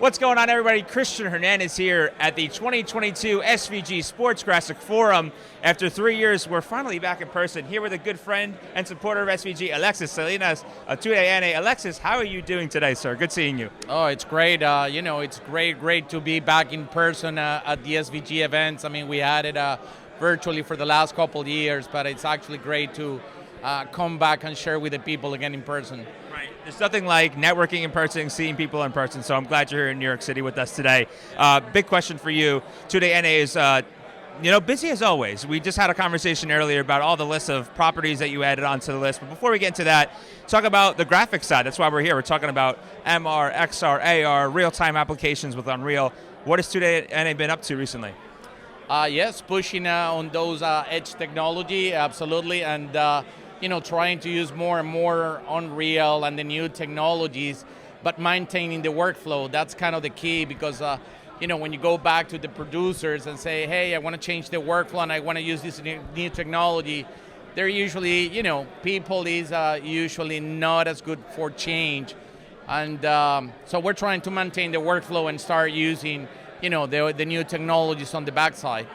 What's going on, everybody? Christian Hernandez here at the 2022 SVG Sports Graphics Forum. After 3 years, we're finally back in person here with a good friend and supporter of SVG, Alexis Salinas of TUDN. Alexis, how are you doing today, sir? Good seeing you. Oh, it's great. It's great to be back in person at the SVG events. I mean, we had it virtually for the last couple of years, but it's actually great to come back and share with the people again in person. Right. There's nothing like networking in person, seeing people in person, so I'm glad you're here in New York City with us today. Big question for you. TUDN is busy as always. We just had a conversation earlier about all the lists of properties that you added onto the list, but before we get into that, talk about the graphics side. That's why we're here. We're talking about MR, XR, AR, real-time applications with Unreal. What has TUDN been up to recently? Yes, pushing on those edge technology, absolutely, and trying to use more and more Unreal and the new technologies, but maintaining the workflow. That's kind of the key because, when you go back to the producers and say, hey, I want to change the workflow and I want to use this new technology, they're usually, people is usually not as good for change. And so we're trying to maintain the workflow and start using, the new technologies on the backside.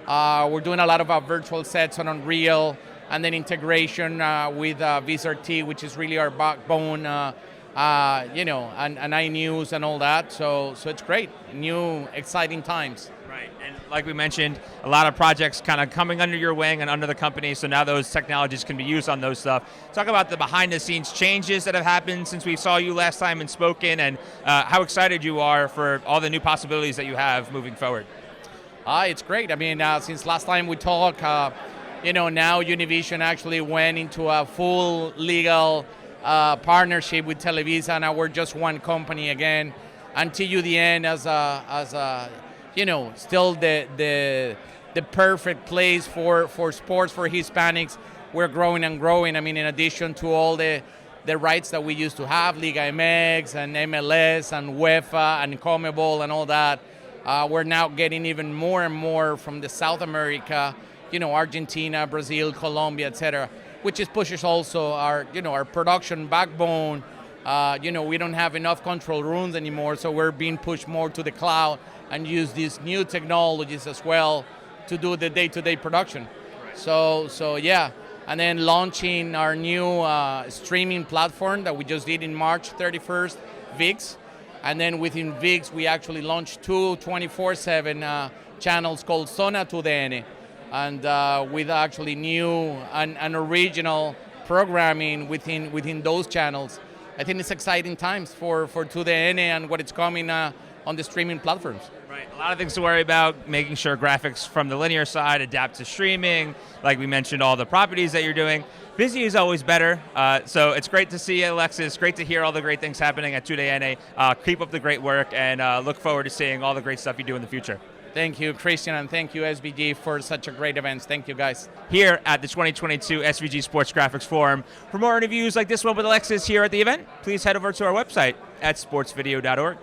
We're doing a lot of our virtual sets on Unreal, and then integration with VSRT, which is really our backbone, and iNews and all that. So it's great. New, exciting times. Right, and like we mentioned, a lot of projects kind of coming under your wing and under the company, so now those technologies can be used on those stuff. Talk about the behind-the-scenes changes that have happened since we saw you last time and spoken, and how excited you are for all the new possibilities that you have moving forward. It's great. I mean, since last time we talked, now Univision actually went into a full legal partnership with Televisa, and now we're just one company again. And TUDN as still the perfect place for sports for Hispanics. We're growing and growing. I mean, in addition to all the rights that we used to have, Liga MX and MLS and UEFA and CONMEBOL and all that, we're now getting even more and more from the South America, Argentina, Brazil, Colombia, etc., which is pushes also our production backbone. We don't have enough control rooms anymore, so we're being pushed more to the cloud and use these new technologies as well to do the day-to-day production. So yeah, and then launching our new streaming platform that we just did in March 31st, VIX, and then within VIX we actually launched two 24/7 channels called Zona TUDN. And with actually new and original programming within those channels. I think it's exciting times for TUDN and what it's coming on the streaming platforms. Right, a lot of things to worry about, making sure graphics from the linear side adapt to streaming, like we mentioned, all the properties that you're doing. Busy is always better, so it's great to see you, Alexis. Great to hear all the great things happening at TUDN. Keep up the great work, and look forward to seeing all the great stuff you do in the future. Thank you, Christian, and thank you, SVG, for such a great event. Thank you, guys. Here at the 2022 SVG Sports Graphics Forum. For more interviews like this one with Alexis here at the event, please head over to our website at sportsvideo.org.